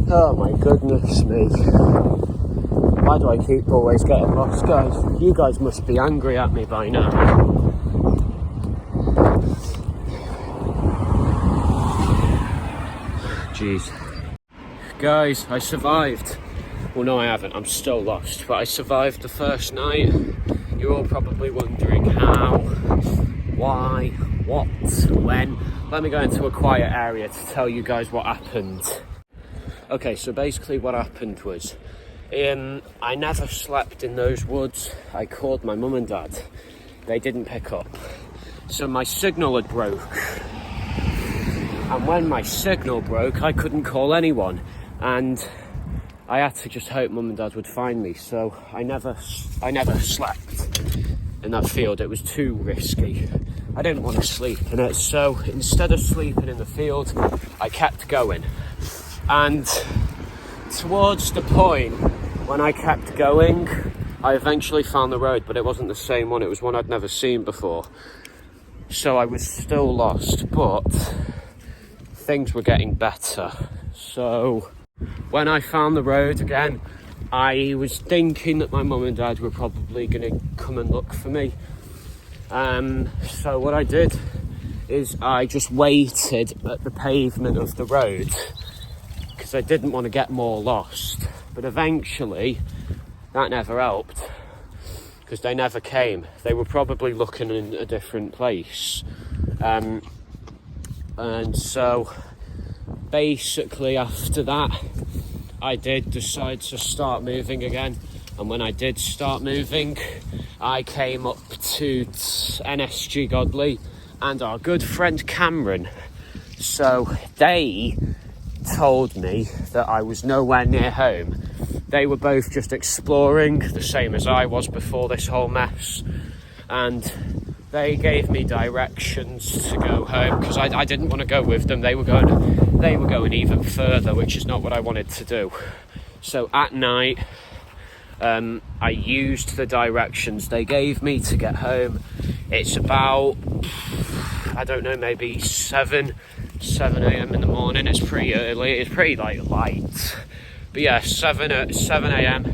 Oh my goodness me. Why do I keep always getting lost, guys? You guys must be angry at me by now. Jeez. Guys, I survived. Well, no, I haven't. I'm still lost. But I survived the first night. You're all probably wondering how, why, what, when. Let me go into a quiet area to tell you guys what happened. Okay, so basically what happened was, I never slept in those woods. I called my mum and dad. They didn't pick up. So my signal had broke. And when my signal broke, I couldn't call anyone. And I had to just hope mum and dad would find me. So I never slept in that field. It was too risky. I didn't want to sleep in it. So instead of sleeping in the field, I kept going. And towards the point when I kept going, I eventually found the road, but it wasn't the same one. It was one I'd never seen before. So I was still lost, but things were getting better. So when I found the road again, I was thinking that my mum and dad were probably going to come and look for me. So what I did is I just waited at the pavement of the road because I didn't want to get more lost. But eventually, that never helped because they never came. They were probably looking in a different place. And so basically after that, I did decide to start moving again. And when I did start moving, I came up to NSG Godley and our good friend Cameron. So they told me that I was nowhere near home. They were both just exploring, the same as I was before this whole mess. And they gave me directions to go home because I didn't want to go with them. They were going even further, which is not what I wanted to do. So at night, I used the directions they gave me to get home. It's about, I don't know, maybe 7 a.m. in the morning. It's pretty early. It's pretty light. But yeah, 7 a.m.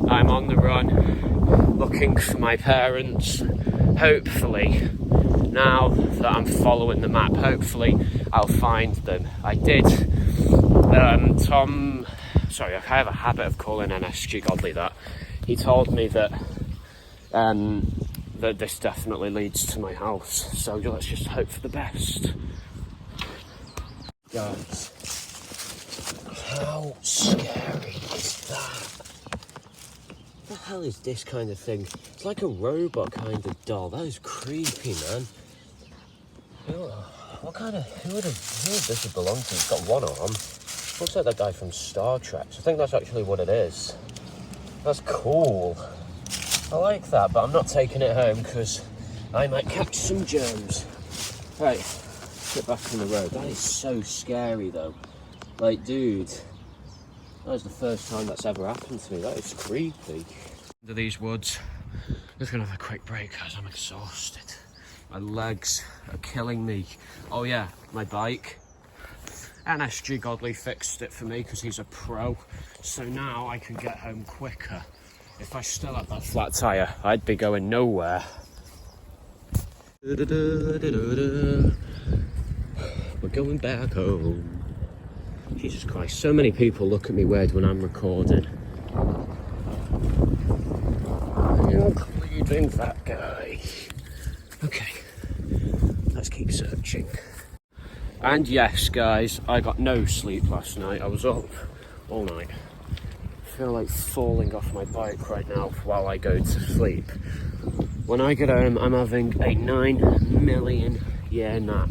I'm on the run, looking for my parents. Hopefully, now that I'm following the map, hopefully I'll find them. I did. I have a habit of calling NSG Godley that. He told me that that this definitely leads to my house. So let's just hope for the best. Guys, how scary is that? What the hell is this kind of thing? It's like a robot kind of doll. That is creepy, man. Who would this belong to? It's got one arm. Looks like that guy from Star Trek. So I think that's actually what it is. That's cool. I like that, but I'm not taking it home because I might catch some germs. Right, get back on the road. That is so scary though. Like, dude, that was the first time that's ever happened to me. That is creepy. Into these woods. I'm just gonna have a quick break because I'm exhausted. My legs are killing me. Oh yeah, my bike. NSG Godley fixed it for me because he's a pro. So now I can get home quicker. If I still had that flat tyre, I'd be going nowhere. We're going back home. Jesus Christ, so many people look at me weird when I'm recording. Including that guy. Okay, let's keep searching. And yes, guys, I got no sleep last night. I was up all night. I feel like falling off my bike right now while I go to sleep. When I get home, I'm having a 9 million year nap.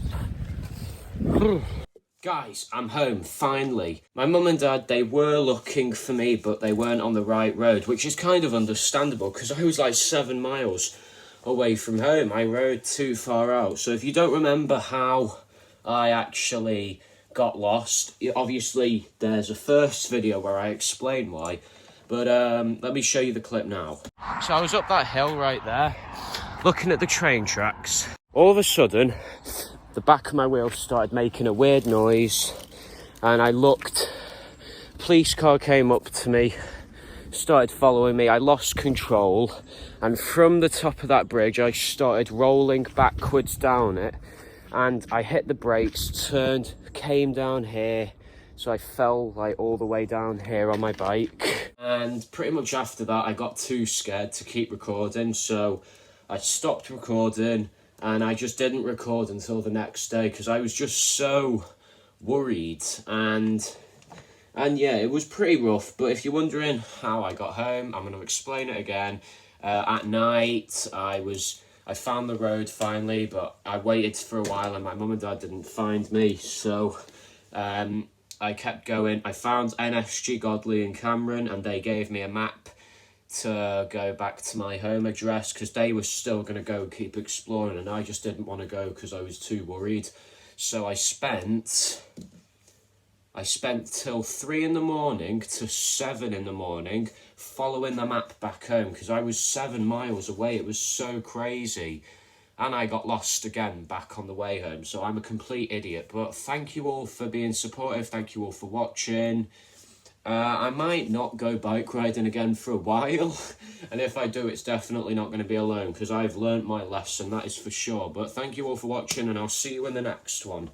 Guys, I'm home, finally. My mum and dad, they were looking for me, but they weren't on the right road, which is kind of understandable because I was like 7 miles away from home. I rode too far out. So if you don't remember how I actually got lost, obviously there's a first video where I explain why, but let me show you the clip now. So I was up that hill right there, looking at the train tracks. All of a sudden, the back of my wheel started making a weird noise, and I looked, police car came up to me, started following me. I lost control, and from the top of that bridge I started rolling backwards down it, and I hit the brakes, turned, came down here, so I fell like all the way down here on my bike. And pretty much after that I got too scared to keep recording, so I stopped recording, and I just didn't record until the next day because I was just so worried. And yeah, it was pretty rough. But if you're wondering how I got home, I'm going to explain it again. At night, I found the road finally, but I waited for a while and my mum and dad didn't find me. So I kept going. I found NSG Godley in Cameron, and they gave me a map to go back to my home address because they were still going to go keep exploring, and I just didn't want to go because I was too worried. So I spent till 3 in the morning to 7 in the morning following the map back home because I was 7 miles away. It was so crazy. And I got lost again back on the way home. So I'm a complete idiot. But thank you all for being supportive. Thank you all for watching. I might not go bike riding again for a while. And if I do, it's definitely not going to be alone because I've learnt my lesson, that is for sure. But thank you all for watching, and I'll see you in the next one.